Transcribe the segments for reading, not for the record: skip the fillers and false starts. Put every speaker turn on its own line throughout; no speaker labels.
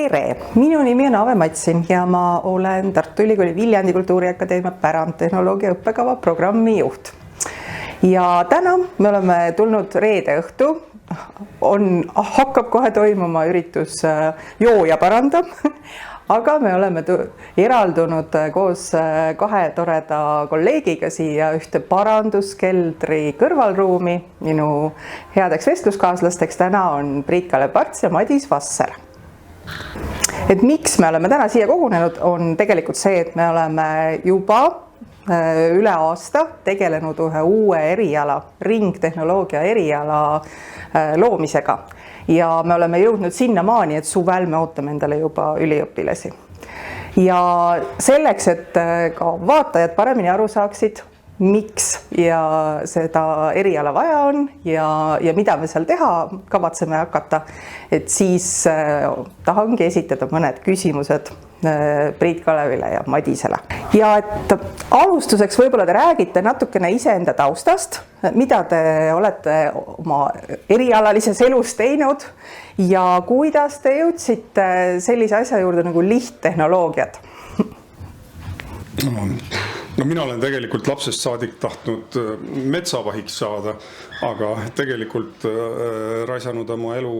Tere! Minu nimi on Ave Matsin ja ma olen Tartu Ülikooli Viljandi Kultuuriakadeemia pärandtehnoloogia õppekava programmi juht. Ja täna me oleme tulnud reede õhtu, hakkab kohe toimuma üritus Joo ja paranda, aga me oleme eraldunud koos kahe toreda kolleegiga siia ühte paranduskeldri kõrvalruumi. Minu headeks vestluskaaslasteks täna on Priit-Kalev Parts ja Madis Vasser. Et miks me oleme täna siia kogunenud, on tegelikult see, et me oleme juba üle aasta tegelenud ühe uue eriala, ringtehnoloogia eriala loomisega. Ja me oleme jõudnud sinnamaani, et suvel me ootame endale juba üliõpilasi. Ja selleks, et ka vaatajad paremini aru saaksid, miks ja seda eriala vaja on ja mida me seal teha kavatseme hakata, et siis tahangi esitada mõned küsimused Priit-Kalevile ja Madisele. Ja et alustuseks võib-olla te räägite natukene iseenda taustast, mida te olete oma erialalises elus teinud ja kuidas te jõudsite sellise asja juurde nagu lihttehnoloogiad?
No mina olen tegelikult lapsest saadik tahtnud metsavahiks saada, aga tegelikult raisanud oma elu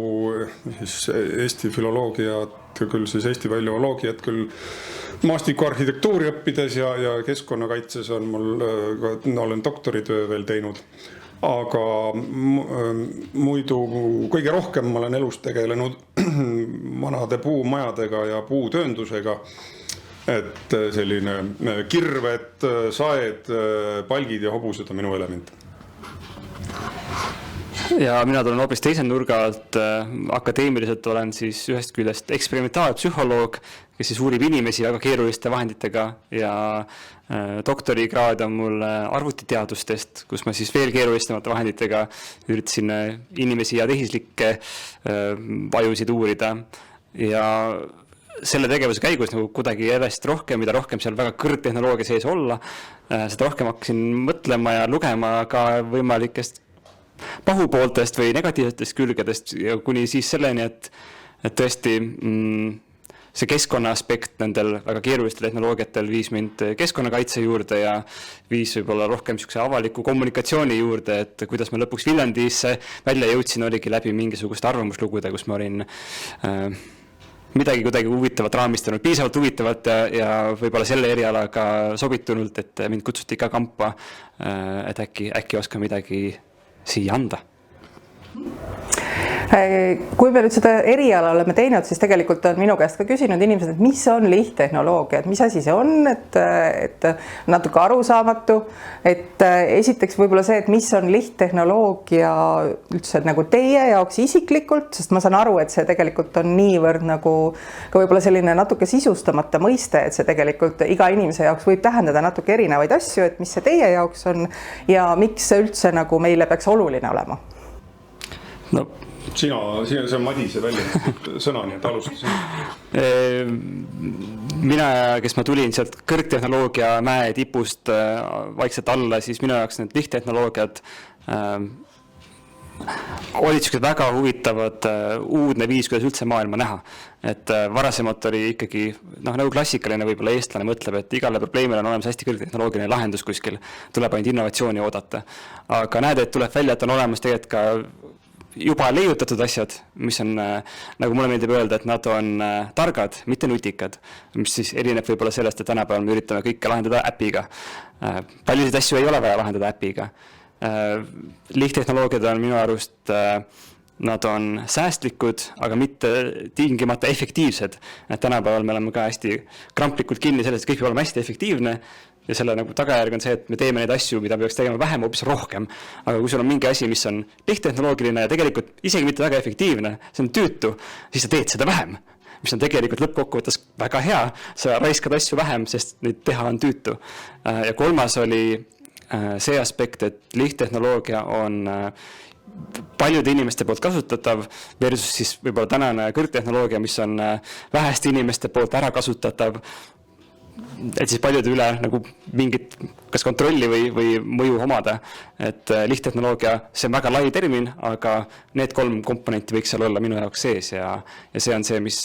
Eesti filoloogiat, küll siis Eesti väljoloogiat, küll maastikuarhitektuuri õppides ja keskkonnakaitses on olen doktoritöö veel teinud. Aga muidu kõige rohkem ma olen elus tegelenud vanade puumajadega ja puutööndusega. Et selline kirved, saed, palgid ja hobused on minu element.
Ja mina tulen hoopis teise nurga alt. Akadeemiliselt olen siis ühest küljest eksperimentaalpsühholoog, kes siis uurib inimesi väga keeruliste vahenditega ja doktorikraad on mul arvutiteadustest, kus ma siis veel keerulistemate vahenditega üritasin inimesi ja tehislikke vajusid uurida ja selle tegevuse käigus nagu kuidagi järjest rohkem, mida rohkem seal väga kõrgtehnoloogia sees olla, seda rohkem hakkasin mõtlema ja lugema ka võimalikest pahupooltest või negatiivsetest külgedest ja kuni siis selleni, et tõesti see keskkonna aspekt nendel väga keerulistel tehnoloogiatel viis mind keskkonnakaitse juurde ja viis võib-olla rohkem avaliku kommunikatsiooni juurde, et kuidas ma lõpuks Viljandisse välja jõudsin, oligi läbi mingisuguste arvamuslugude, kus ma olin midagi kuidagi huvitavat raamistanud, piisavalt huvitavat ja võib-olla selle erialaga sobitunult, et mind kutsuti ka kampa, et äkki oska midagi siia anda.
Kui me nüüd seda eriala oleme teinud, siis tegelikult on minu käest ka küsinud inimesed, et mis on lihttehnoloogia, et mis asi see on, et natuke arusaamatu, et esiteks võib-olla see, et mis on lihttehnoloogia üldse nagu teie jaoks isiklikult, sest ma saan aru, et see tegelikult on niivõrd nagu ka võib-olla selline natuke sisustamata mõiste, et see tegelikult iga inimese jaoks võib tähendada natuke erinevaid asju, et mis see teie jaoks on ja miks see üldse nagu meile peaks oluline olema?
No.
See on Madise välja sõna, nii et alustasin.
Mina, kes ma tulin sealt kõrgtehnoloogia mäe tipust vaikselt alla, siis minu jaoks need lihttehnoloogiad olid väga huvitavad uudne viis, kuidas üldse maailma näha. Et varasemalt oli ikkagi, nagu klassikaline võib-olla eestlane mõtleb, et igale probleemile on olemas hästi kõrgtehnoloogiline lahendus kuskil, tuleb ainult innovatsiooni oodata. Aga näed, et tuleb välja, et on olemas tegelikult ka juba leiutatud asjad, mis on, nagu mulle meeldib öelda, et nad on targad, mitte nutikad, mis siis erineb võib-olla sellest, et tänapäeval me üritame kõike lahendada äpiga. Paljusid asju ei ole vaja lahendada äpiga. Lihttehnoloogiad on minu arust, nad on säästlikud, aga mitte tingimata efektiivsed. Tänapäeval me oleme ka hästi kramplikult kinni sellest, et kõik peab olema hästi efektiivne ja selle nagu tagajärg on see, et me teeme neid asju, mida peaks tegema vähem, hoopis rohkem. Aga kui sul on mingi asi, mis on lihttehnoloogiline ja tegelikult isegi mitte väga efektiivne, see on tüütu, siis sa teed seda vähem, mis on tegelikult lõppkokkuvõttes väga hea. Sa raiskad asju vähem, sest neid teha on tüütu. Ja kolmas oli see aspekt, et lihttehnoloogia on paljude inimeste poolt kasutatav versus siis võib-olla tänane kõrgtehnoloogia, mis on väheste inimeste poolt ära kasutatav, et siis paljude üle nagu mingit kas kontrolli või mõju omada. Et lihttehnoloogia, see on väga lai termin, aga need 3 komponenti võiks seal olla minu jaoks sees ja see on see, mis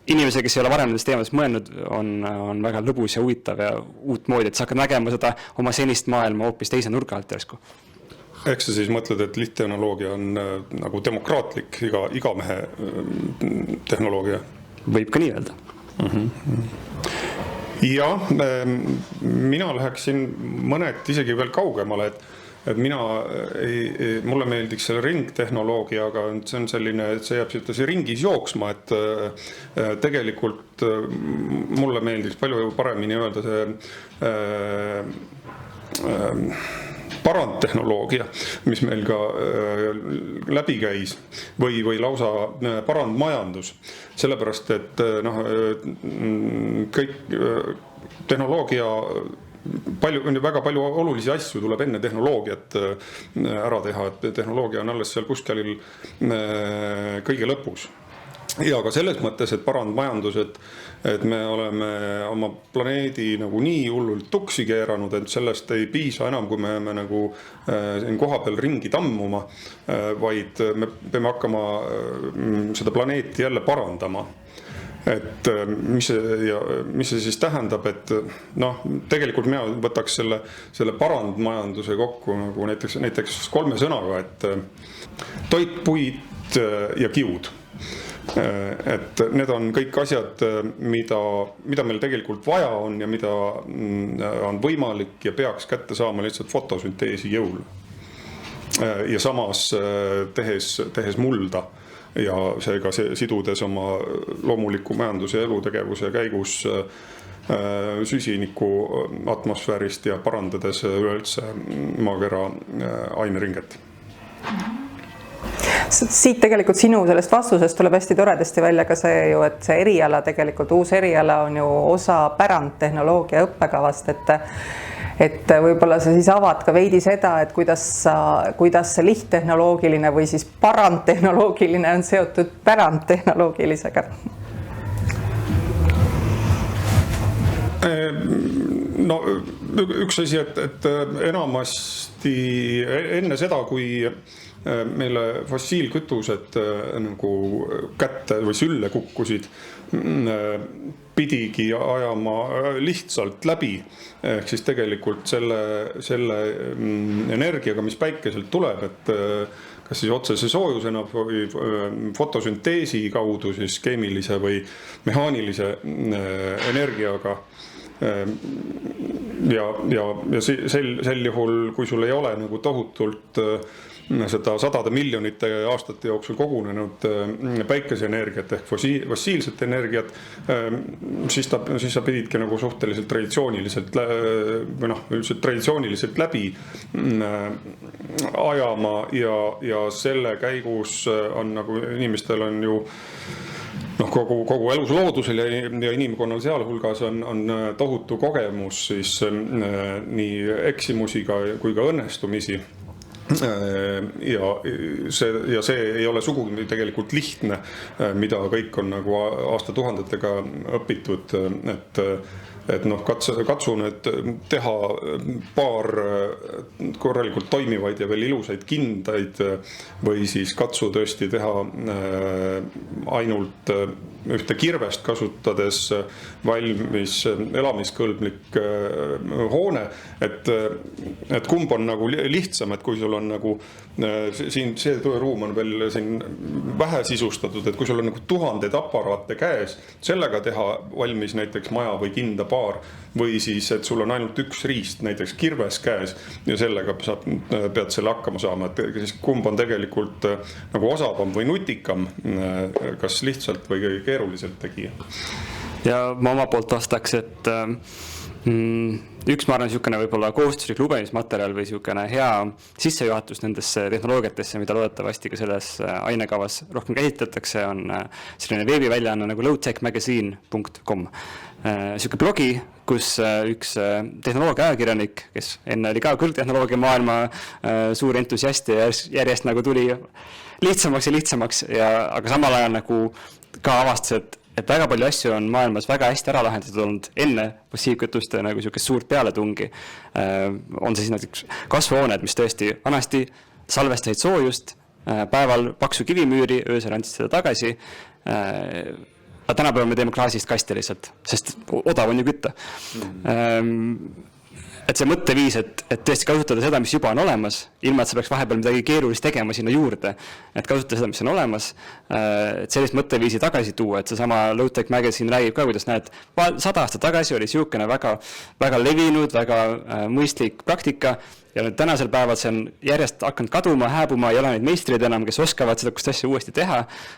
inimese, kes ei ole varem nendest teemadest mõelnud, on väga lõbus ja huvitav ja uut moodi, et sa hakkad nägema seda oma senist maailma hoopis teise nurga alt järsku.
Eks sa siis mõtled, et lihttehnoloogia on nagu demokraatlik iga mehe tehnoloogia?
Võib ka nii öelda.
Ja mina läheksin mõned isegi veel kaugemale, et mulle meeldiks selle ringtehnoloogia, aga see on selline, et see jääb see ringis jooksma, et tegelikult mulle meeldiks palju paremini öelda see parandtehnoloogia, mis meil ka läbi käis või lausa parandmajandus, sellepärast, et kõik tehnoloogia väga palju olulisi asju tuleb enne tehnoloogiat ära teha, et tehnoloogia on alles seal kuskil kõige lõpus. Ja ka selles mõttes, et parandmajandus, et me oleme oma planeedi nagu nii hullult tuksi keeranud, et sellest ei piisa enam, kui me jääme nagu siin koha peal ringi tammuma, vaid me peame hakkama seda planeeti jälle parandama. Et mis see siis tähendab, et tegelikult mina võtaks selle parandmajanduse kokku nagu näiteks 3 sõnaga, et toit, puit ja kiud. Et need on kõik asjad, mida meil tegelikult vaja on ja mida on võimalik ja peaks kätte saama lihtsalt fotosünteesi jõul. Ja samas tehes mulda ja seega sidudes oma loomuliku majanduse ja elutegevuse käigus süsiniku atmosfäärist ja parandades üleüldse maakera aineringet.
Siit tegelikult sinu sellest vastusest tuleb hästi toredasti välja ka see ju, et see eriala tegelikult, uus eriala on ju osa pärandtehnoloogia õppekavast, et võib-olla sa siis avad ka veidi seda, et kuidas see lihttehnoloogiline või siis parandtehnoloogiline on seotud pärandtehnoloogilisega?
No üks asi, et enamasti enne seda, kui meile fossiilkütused nagu kätte või sülle kukkusid, pidigi ajama lihtsalt läbi, ehk siis tegelikult selle energiaga, mis päikeselt tuleb, et kas siis otsese soojusena või fotosünteesi kaudu siis keemilise või mehaanilise energiaga. Ja sel juhul, kui sul ei ole nagu tohutult seda sadade miljonite aastate jooksul kogunenud päikeseenergiat ehk fossiilset energiat, siis sa pididki nagu suhteliselt traditsiooniliselt läbi ajama ja selle käigus on nagu inimestel on ju kogu elusloodusel ja inimkonnal sealhulgas on tohutu kogemus siis nii eksimusiga kui ka õnnestumisi. Ja see ei ole sugugi tegelikult lihtne, mida kõik on nagu aastatuhandetega õpitud, et katsu nüüd teha paar korralikult toimivaid ja veel ilusaid kindaid või siis katsu tõesti teha ainult ühte kirvest kasutades valmis elamiskõlblik hoone, et kumb on nagu lihtsam, et kui sul on nagu siin see ruum on veel siin vähe sisustatud, et kui sul on nagu 1000 aparaate käes, sellega teha valmis näiteks maja või kinda paar või siis, et sul on ainult üks riist, näiteks kirves käes ja sellega pead selle hakkama saama, et siis kumb on tegelikult nagu osavam või nutikam, kas lihtsalt või keeruliselt tegija.
Ja ma oma poolt vastaks, et üks ma arvan niisugune võib-olla kohustuslik lugemismaterjal või niisugune hea sissejuhatus nendesse tehnoloogiatesse, mida loodetavasti ka selles ainekavas rohkem käsitletakse, on selline veebiväljaanne nagu lowtechmagazine.com. Niisugune blogi, kus üks tehnoloogia ajakirjanik, kes enne oli ka kõrgtehnoloogia maailma suur entusiast ja järjest nagu tuli lihtsamaks, aga samal ajal nagu ka avastas, et väga palju asju on maailmas väga hästi ära lahendatud olnud enne fossiilkütuste nagu niisugust suurt pealetungi. On see siis näiteks kasvuhooned, mis tõesti vanasti salvestasid soojust, päeval paksu kivimüüri, öösel andsid seda tagasi. aga tänapäeval me teeme klaasist kasti lihtsalt, sest odav on ju kütta. Et see mõtteviis, et tõesti kasutada seda, mis juba on olemas, ilma et sa peaks vahepeal midagi keerulist tegema sinna juurde, et kasutada seda, mis on olemas, et sellist mõtteviisi tagasi tuua, et seesama Low-Tech Magazine räägib ka, kuidas näed, 100 aastat tagasi oli siukene väga, väga levinud, väga mõistlik praktika, ja nüüd tänasel päeval see on järjest hakanud kaduma, hääbuma, ei ole neid meistreid enam, kes oskavad seda, kust asja uuesti teha.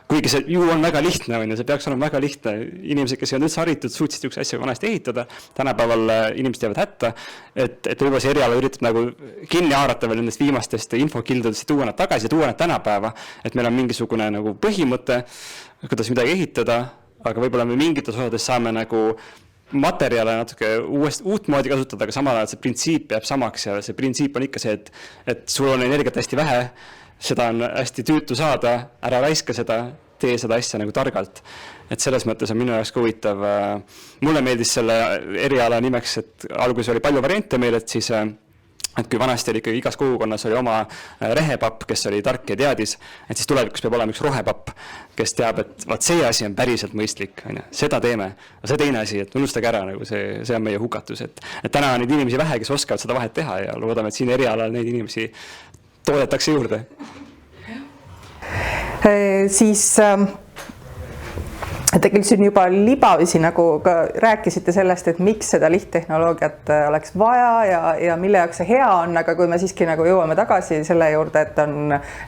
Kuigi see ju on väga lihtne, see peaks olema väga lihtne. Inimesed, kes on üldse haritud, suutsid üks asja vanasti ehitada. Tänapäeval inimesed jäävad hätta, et võib-olla see eriala üritab nagu kinni haarata veel nendest viimastest infokildudest ja tuua nad tagasi ja tuua nad tänapäeva, et meil on mingisugune nagu põhimõte, kuidas midagi ehitada, aga võib-olla me mingites osades saame nagu materjale natuke uut moodi kasutada, aga samal ajal see printsiip jääb samaks ja see printsiip on ikka see, et sul on energiat hästi vähe, seda on hästi tüütu saada, ära raiska seda, tee seda asja nagu targalt. Et selles mõttes on minu jaoks huvitav. Mulle meeldis selle eriala nimeks, et alguses oli palju variante meil, et siis et kui vanasti oli ikkagi igas kogukonnas oli oma rehepapp, kes oli tark ja teadis, et siis tulevikus peab olema üks rohepapp, kes teab, et vaat see asi on päriselt mõistlik, seda teeme. Aga see teine asi, et unustage ära, nagu see on meie hukatus. Et täna on neid inimesi vähe, kes oskavad seda vahet teha ja loodame, et siin erialal neid inimesi toodetakse juurde.
Siis te küll siin juba libavisi nagu ka rääkisite sellest, et miks seda lihttehnoloogiat oleks vaja ja mille jaoks see hea on, aga kui me siiski nagu jõuame tagasi selle juurde,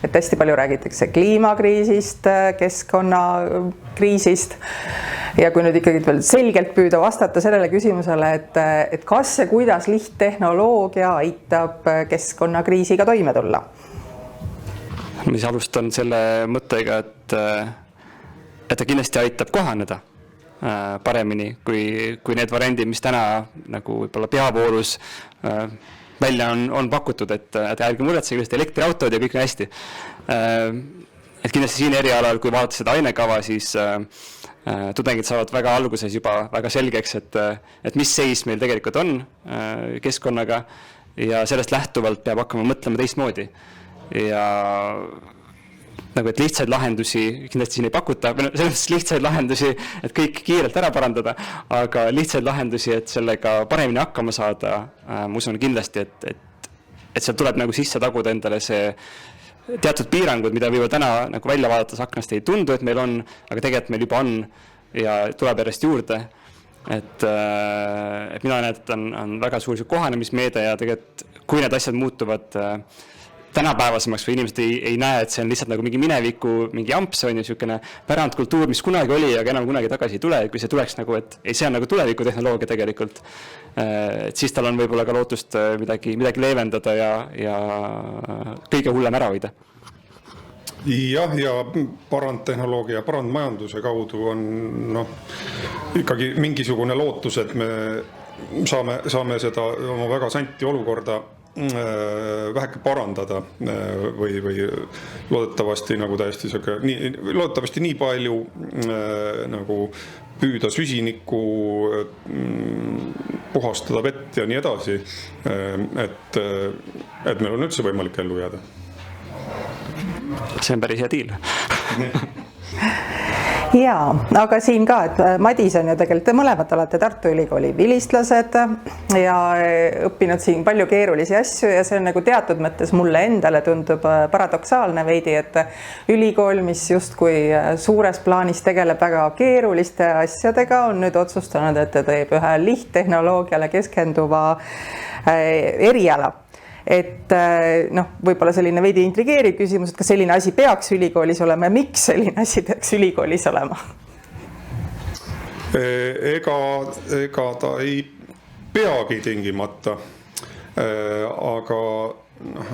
et hästi palju räägitakse kliimakriisist, keskkonnakriisist ja kui nüüd ikkagi veel selgelt püüda vastata sellele küsimusele, et kas ja kuidas lihttehnoloogia aitab keskkonnakriisiga toime tulla?
Mis alustan selle mõttega, et ta kindlasti aitab kohaneda paremini kui need variandid, mis täna nagu võib-olla peavoolus välja on pakutud, et ärge muretsege just elektriautod ja kõik on hästi. Et kindlasti siin erialal, kui vaadata seda ainekava, siis tudengid saavad väga alguses juba väga selgeks, et mis seis meil tegelikult on keskkonnaga ja sellest lähtuvalt peab hakkama mõtlema teistmoodi. Ja nagu, et lihtsaid lahendusi kindlasti siin ei pakuta, selles lihtsaid lahendusi, et kõik kiirelt ära parandada, aga lihtsaid lahendusi, et sellega paremini hakkama saada, ma usun kindlasti, et seal tuleb nagu sisse taguda endale see teatud piirangud, mida võib täna nagu välja vaadates aknast ei tundu, et meil on, aga tegelikult meil juba on ja tuleb järjest juurde. Et mina näen, et on väga suur kohanemismeede ja tegelikult kui need asjad muutuvad tänapäevasemaks või inimesed ei näe, et see on lihtsalt nagu mingi mineviku, mingi amps on ju niisugune pärandkultuur, mis kunagi oli, aga enam kunagi tagasi ei tule, kui see tuleks nagu, et ei, see on nagu tuleviku tehnoloogia tegelikult. Et siis tal on võib-olla ka lootust midagi leevendada ja kõige hullem ära hoida.
Jah, ja parandtehnoloogia, parandmajanduse kaudu on ikkagi mingisugune lootus, et me saame seda oma väga santi olukorda väheke parandada või loodetavasti nagu täiesti loodetavasti nii palju nagu püüda süsinikku, puhastada vett ja nii edasi, et meil on üldse võimalik ellu jääda.
See on päris hea diil.
Jaa, aga siin ka, et Madis on ju tegelikult mõlemad olete Tartu Ülikooli vilistlased ja õppinud siin palju keerulisi asju ja see on nagu teatud mõttes mulle endale tundub paradoksaalne veidi, et ülikool, mis justkui suures plaanis tegeleb väga keeruliste asjadega, on nüüd otsustanud, et ta teeb ühe lihttehnoloogiale keskenduva eriala. Et võib-olla selline veidi intrigeeriv küsimus, et kas selline asi peaks ülikoolis olema ja miks selline asi peaks ülikoolis olema?
Ega ta ei peagi tingimata, aga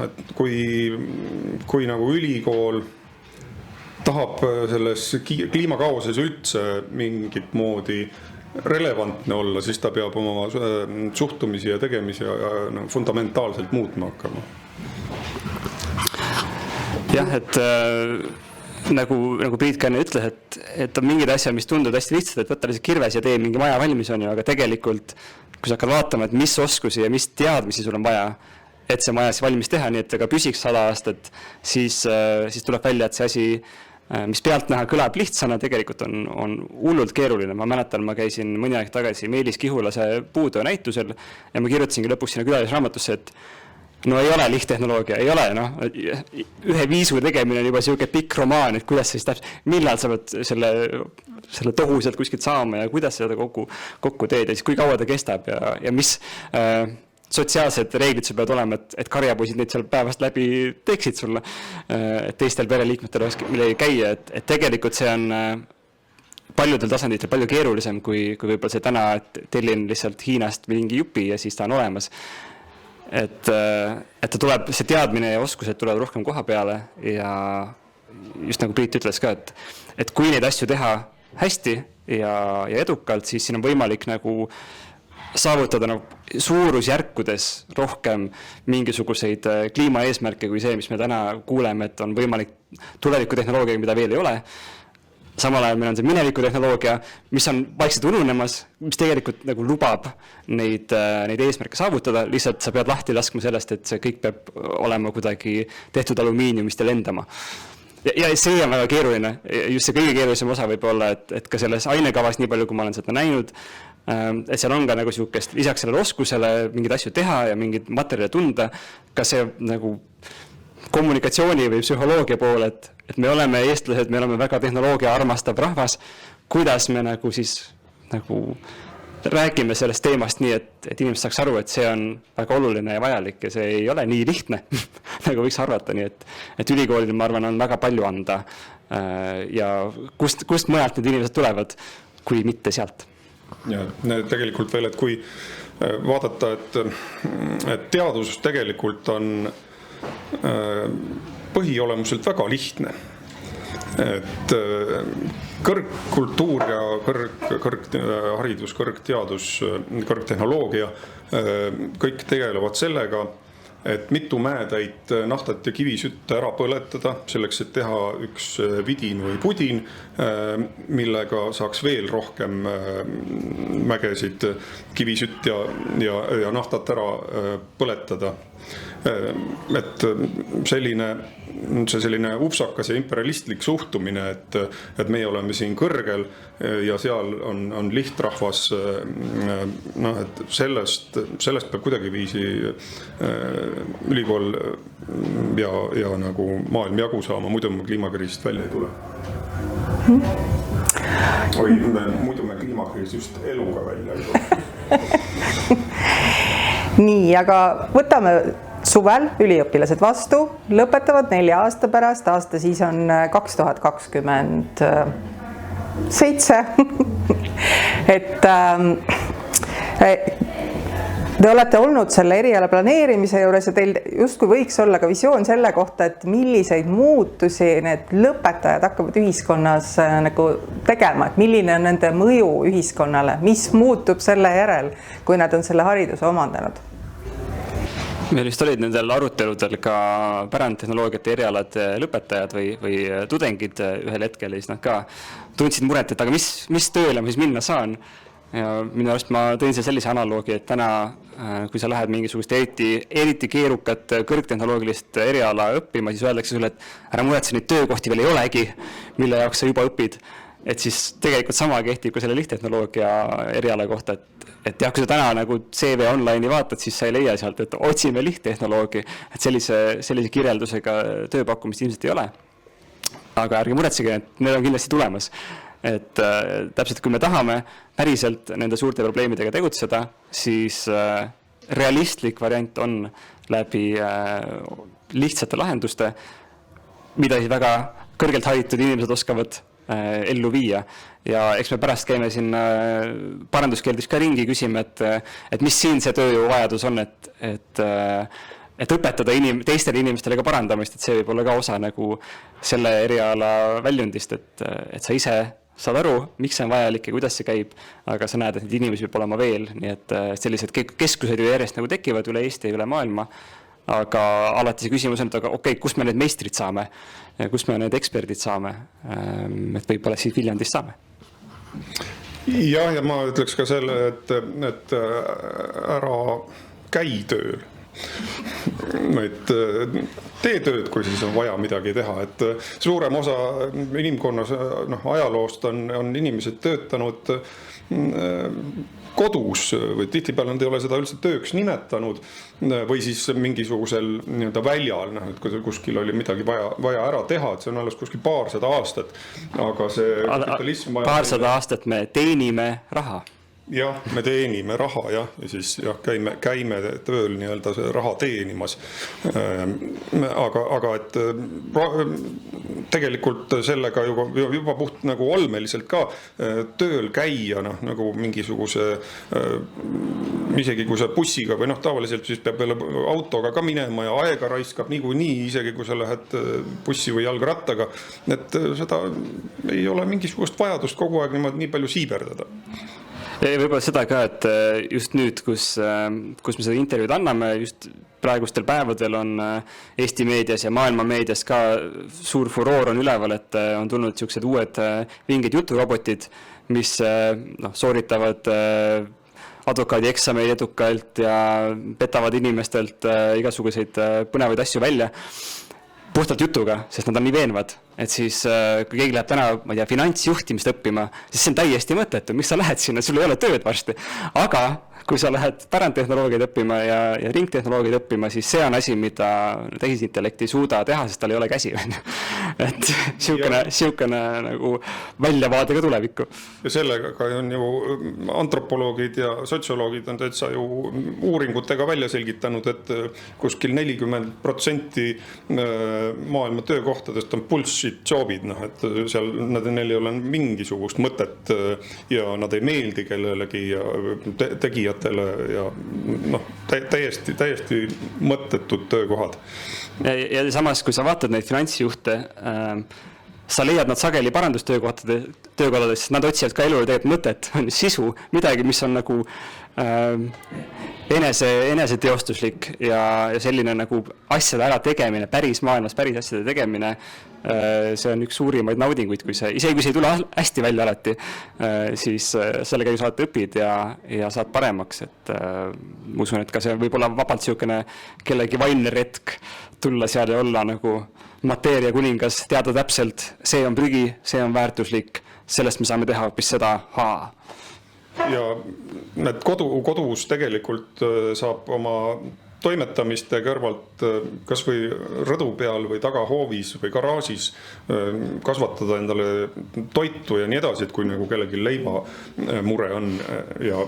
et kui nagu ülikool tahab selles kliimakaoses üldse mingit moodi relevantne olla, siis ta peab oma suhtumisi ja tegemisi fundamentaalselt muutma hakkama.
Jah, et nagu Priit ka enne ütles, et on mingid asjad, mis tunduvad hästi lihtsalt, et võtta lihtsalt kirves ja tee mingi maja valmis on ju, aga tegelikult, kui sa hakkad vaatama, et mis oskusi ja mis teadmisi sul on vaja, et see maja valmis teha, nii et ega püsiks 100 aastat, siis tuleb välja, et see asi mis pealtnäha kõlab lihtsana, tegelikult on hullult keeruline. Ma mäletan, ma käisin mõni aeg tagasi Meelis Kihulase puutöö näitusel ja ma kirjutasingi lõpuks sinna külalisraamatusse, et no ei ole lihttehnoloogia, ei ole, noh, ühe viisu tegemine on juba siuke pikk romaan, et kuidas siis täpselt, millal sa pead selle tohu sealt kuskilt saama ja kuidas seda kokku teed ja siis kui kaua ta kestab ja mis sotsiaalsed reeglid sul peavad olema, et karjapoisid neid seal päevast läbi teeksid sulle, et teistel pereliikmetel oleks millegi käia, et tegelikult see on paljudel tasanditel palju keerulisem kui võib-olla see täna, et tellin lihtsalt Hiinast mingi jupi ja siis ta on olemas. Et ta tuleb, see teadmine ja oskused tulevad rohkem koha peale ja just nagu Priit ütles ka, et kui neid asju teha hästi ja edukalt, siis siin on võimalik nagu saavutada suurusjärkudes rohkem mingisuguseid kliimaeesmärke kui see, mis me täna kuuleme, et on võimalik tulevikutehnoloogia, mida veel ei ole. Samal ajal meil on see minevikutehnoloogia, mis on vaikselt ununemas, mis tegelikult nagu lubab neid eesmärke saavutada, lihtsalt sa pead lahti laskma sellest, et see kõik peab olema kuidagi tehtud alumiiniumist ja lendama. Ja see on väga keeruline, just see kõige keerulisem osa võib olla, et ka selles ainekavas nii palju, kui ma olen seda näinud, et seal on ka nagu siukest, lisaks sellele oskusele mingid asju teha ja mingid materjale tunda, ka see nagu kommunikatsiooni või psühholoogia pool, et me oleme eestlased, me oleme väga tehnoloogia armastav rahvas, kuidas me nagu siis nagu räägime sellest teemast nii, et inimesed saaks aru, et see on väga oluline ja vajalik ja see ei ole nii lihtne, nagu võiks arvata, nii et ülikoolil, ma arvan, on väga palju anda ja kust mujalt need inimesed tulevad, kui mitte sealt.
Ja tegelikult veel, et kui vaadata, et teadus tegelikult on põhiolemuselt väga lihtne. Et kõrgkultuur ja kõrgharidus, kõrgteadus, kõrgtehnoloogia, kõik tegelevad sellega, et mitu mäetäit naftat ja kivisütte ära põletada, selleks, et teha üks vidin või pudin, millega saaks veel rohkem mägesid, kivisütt ja naftat ära põletada. Et selline upsakas ja imperialistlik suhtumine, et meie oleme siin kõrgel ja seal on lihtrahvas, et sellest peab kuidagi viisi ülikool ja nagu maailm jagu saama, muidu me kliimakriisist välja ei tule. Muidu me kliimakriis just eluga välja ei tule.
Nii, aga võtame suvel üliõpilased vastu, lõpetavad 4 aasta pärast, aasta siis on 2027. Et te olete olnud selle eriala planeerimise juures ja teil justkui võiks olla ka visioon selle kohta, et milliseid muutusi need lõpetajad hakkavad ühiskonnas nagu tegema, et milline on nende mõju ühiskonnale, mis muutub selle järel, kui nad on selle hariduse omandanud?
Meil vist olid nendel aruteludel ka pärandtehnoloogiate erialad lõpetajad või tudengid ühel hetkel ja siis nad ka tundsid muret, et aga mis tööle ma siis minna saan? Ja minu arust ma tõin sellise analoogi, et täna, kui sa lähed mingisugust eriti keerukat kõrgtehnoloogilist eriala õppima, siis öeldakse sulle, et ära muretse, neid töökohti veel ei olegi, mille jaoks sa juba õpid. Et siis tegelikult sama kehtib ka selle lihttehnoloogia eriala kohta, et jah, kui sa täna nagu CV online'i vaatad, siis sa ei leia sealt, et otsime lihttehnoloogi, et sellise kirjeldusega tööpakkumist ilmselt ei ole. Aga ärge muretsege, et need on kindlasti tulemas. Et täpselt, kui me tahame päriselt nende suurte probleemidega tegutseda, siis realistlik variant on läbi lihtsate lahenduste, mida siis väga kõrgelt haritud inimesed oskavad ellu viia. Ja eks me pärast käime siin paranduskeeldis ka ringi küsima, et mis siin see tööjõuvajadus on, et õpetada teistele inimestele ka parandamist, et see võib olla ka osa nagu selle eriala väljundist, et sa ise saad aru, miks see on vajalik ja kuidas see käib, aga sa näed, et need inimesi võib olema veel, nii et sellised keskused ju järjest nagu tekivad üle Eesti ja üle maailma, aga alati see küsimus on, et aga okei, kust me need meistrid saame, kust me need eksperdid saame, et võib-olla siis Viljandist saame.
Ja ma ütleks ka selle, et ära käi tööl. et tee tööd, kui siis on vaja midagi teha, et suurem osa inimkonnas ajaloost on inimesed töötanud kodus või tihtipeale nad ei ole seda üldse tööks nimetanud või siis mingisugusel nii-öelda väljal, et kui kuskil oli midagi vaja ära teha, et see on alles kuskil paarsada aastat, aga see kapitalism
paarsada aastat me teenime raha.
Jah, me teenime raha ja siis käime tööl nii-öelda see raha teenimas. Aga et tegelikult sellega juba puht nagu olmeliselt ka tööl käia, nagu mingisuguse, isegi kui sa bussiga või tavaliselt siis peab veel autoga ka minema ja aega raiskab niikuinii, isegi kui sa lähed bussi või jalgrattaga, et seda ei ole mingisugust vajadust kogu aeg nii palju siiberdada.
Võib-olla seda ka, et just nüüd, kus me seda intervjuud anname, just praegustel päevadel on Eesti meedias ja maailma meedias ka suur furoor on üleval, et on tulnud sellised uued vinged juturobotid, mis sooritavad advokaadi eksameid edukalt ja petavad inimestelt igasuguseid põnevaid asju välja puhtalt jutuga, sest nad on nii veenvad. Et siis, kui keegi läheb täna, ma ei tea, finantsjuhtimist õppima, siis see on täiesti mõttetu, mis sa lähed sinna, sul ei ole tööd varsti. Aga kui sa lähed pärandtehnoloogiaid õppima ja ringtehnoloogiaid õppima, siis see on asi, mida tehisintellekt ei suuda teha, sest tal ei ole käsi. Et siukene nagu väljavaade ka tulevikku. Ja
sellega on ju antropoloogid ja sotsioloogid on täitsa ju uuringutega välja selgitanud, et kuskil 40% maailma töökohtadest on bullshit jobid, et seal neil ei ole mingisugust mõtet ja nad ei meeldi kellelegi ja tegijatele ja täiesti mõttetud töökohad.
Ja samas, kui sa vaatad neid finantsjuhte, sa leiad nad sageli parandustöökodades, nad otsivad ka elule tegelikult mõtet, sisu, midagi, mis on nagu eneseteostuslik ja selline nagu asjade ära tegemine, päris maailmas päris asjade tegemine, see on üks suurimaid naudinguid, isegi kui see ei tule hästi välja alati, siis sellega ju saad õpid ja saad paremaks, et ma usun, et ka see võib olla vabalt siukene kellegi vaimne retk tulla seal ja olla nagu mateeria kuningas, teada täpselt, see on prügi, see on väärtuslik, sellest me saame teha hoopis seda
Ja need kodus tegelikult saab oma toimetamiste kõrvalt kas või rõdu peal või tagahoovis või garaažis kasvatada endale toitu ja nii edasi, et kui nagu kellegi leiba mure on ja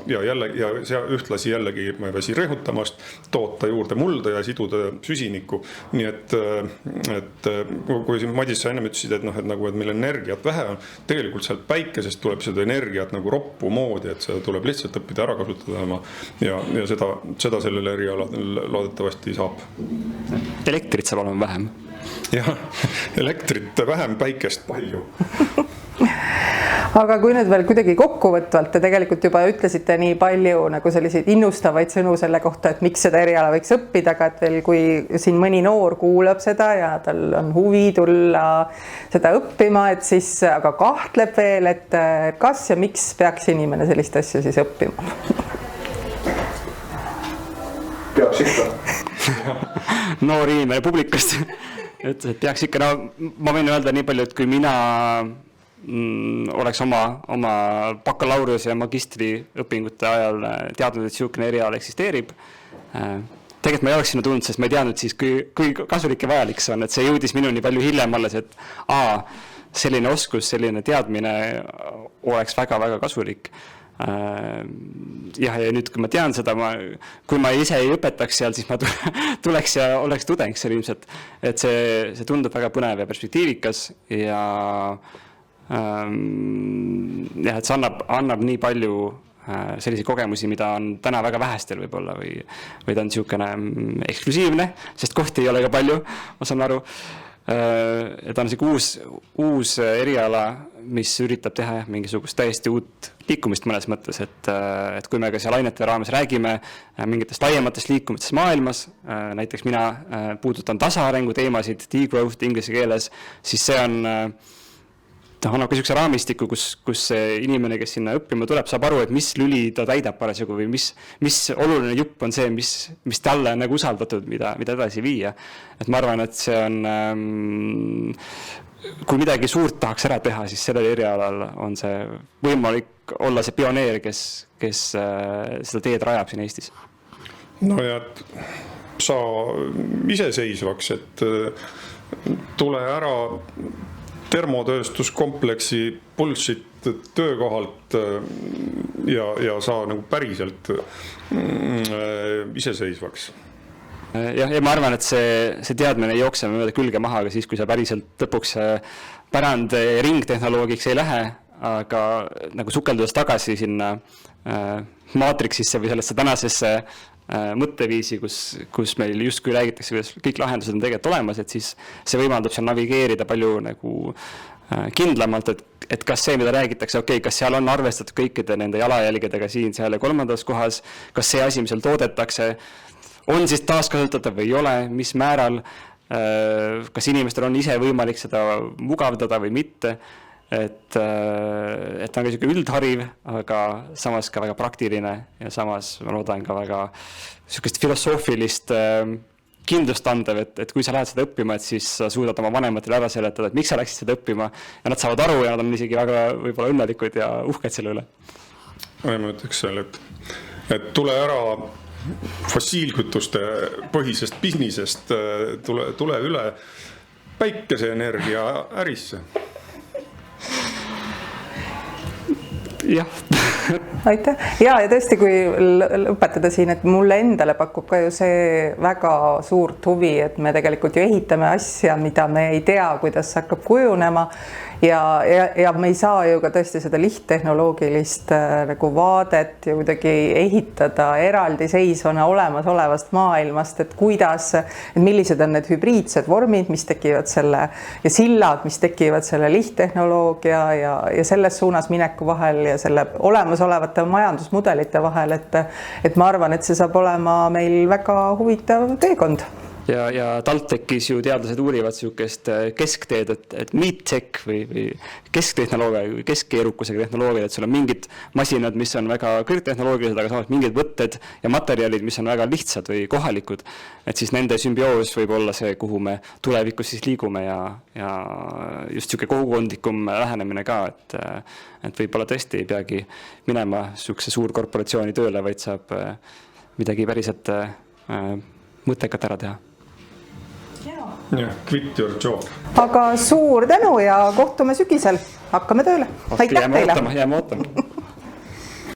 ühtlasi jällegi, ma ei väsi rõhutamast, toota juurde mulda ja siduda süsinikku. Nii et kui siin Madis sa enne ütlesid, et meil energiat vähe on, tegelikult sealt päikesest tuleb seda energiat nagu roppu moodi, et seda tuleb lihtsalt õppida ära kasutada ja seda sellele erialadel loodetavasti saab.
Elektrit saab olema vähem.
Jah, elektrit vähem, päikest palju.
Aga kui nüüd veel kuidagi kokkuvõtvalt, te tegelikult juba ütlesite nii palju nagu selliseid innustavaid sõnu selle kohta, et miks seda eriala võiks õppida, aga et veel kui siin mõni noor kuulab seda ja tal on huvi tulla seda õppima, et siis aga kahtleb veel, et kas ja miks peaks inimene sellist asja siis õppima?
Peaks ikka.
Noor inimene publikast ütles, et peaks ikka, ma võin öelda nii palju, et kui mina oleks oma bakalaureuse ja magistri õpingute ajal teadnud, et siukene eriala eksisteerib. Tegelikult ma ei oleks sinna tulnud, sest ma ei teadnud siis, kui kasulik ja vajalik see on, et see jõudis minuni palju hiljem alles, et selline oskus, selline teadmine oleks väga-väga kasulik. Ja nüüd, kui ma tean seda, kui ma ise ei õpetaks seal, siis ma tuleks ja oleks tudeng seal ilmselt, et see tundub väga põnev ja perspektiivikas ja et see annab nii palju selliseid kogemusi, mida on täna väga vähestel võib-olla või ta on niisugune eksklusiivne, sest kohti ei ole ka palju, ma saan aru. Et on uus eriala, mis üritab teha mingisugust täiesti uut liikumist mõnes mõttes, et kui me ka seal ainete raames räägime mingitest laiematest liikumitest maailmas, näiteks mina puudutan tasaarengu teemasid, degrowth inglise keeles, siis see on annab ka niisuguse raamistiku, kus see inimene, kes sinna õppima tuleb, saab aru, et mis lüli ta täidab parasjagu või mis oluline jupp on see, mis talle on nagu usaldatud, mida edasi viia. Et ma arvan, et see on, kui midagi suurt tahaks ära teha, siis sellel erialal on see võimalik olla see pioneer, kes seda teed rajab siin Eestis.
No ja sa iseseisvaks, et tule ära termotööstuskompleksi bullshit töökohalt ja saa nagu päriselt iseseisvaks.
Ja ma arvan, et see teadmine ei jookse mööda külge maha, aga siis, kui sa päriselt lõpuks pärand ringtehnoloogiks ei lähe, aga nagu sukeldudes tagasi sinna maatriksisse või sellesse tänasesse mõtteviisi, kus meil justkui räägitakse, kuidas kõik lahendused on tegelikult olemas, et siis see võimaldab seal navigeerida palju nagu kindlamalt, et kas see, mida räägitakse, kas seal on arvestatud kõikide nende jalajälgedega siin, seal ja kolmandas kohas, kas see asi, mis seal toodetakse, on siis taaskasutatav või ei ole, mis määral, kas inimestel on ise võimalik seda mugavdada või mitte, et ta on ka niisugune üldhariv, aga samas ka väga praktiline ja samas ma loodan ka väga niisugust filosoofilist kindlust andev, et kui sa lähed seda õppima, et siis sa suudad oma vanematele ära seletada, et miks sa läksid seda õppima ja nad saavad aru ja nad on isegi väga võib-olla õnnelikud ja uhked selle üle.
Ma ütleks seal, et tule ära fossiilkütuste põhisest businessest, tule üle päikeseenergia ärisse.
Jah.
Aitäh. Ja tõesti, kui lõpetada siin, et mulle endale pakub ka ju see väga suurt huvi, et me tegelikult ju ehitame asja, mida me ei tea, kuidas hakkab kujunema ja me ei saa ju ka tõesti seda lihttehnoloogilist nagu vaadet ju kuidagi ehitada eraldiseisvana olemasolevast maailmast, et kuidas, et millised on need hübriidsed vormid, mis tekivad selle ja sillad, mis tekivad selle lihttehnoloogia ja selles suunas mineku vahel ja selle olemasolevate majandusmudelite vahel, et ma arvan, et see saab olema meil väga huvitav teekond.
Ja TalTechis ju teadlased uurivad niisugust keskteed, et meat-tech või kesktehnoloogia või keskkeerukusega tehnoloogia, et sul on mingid masinad, mis on väga kõrgtehnoloogilised, aga samas mingid võtted ja materjalid, mis on väga lihtsad või kohalikud. Et siis nende sümbioos võib olla see, kuhu me tulevikus siis liigume ja just niisugune kogukondlikum lähenemine ka, et võib-olla tõesti ei peagi minema niisuguse suurkorporatsiooni tööle, vaid saab midagi päriselt mõttekat ära teha.
Quit your job.
Aga suur tänu ja kohtume sügisel. Hakkame tööle. Aitäh teile.
Jääme ootama.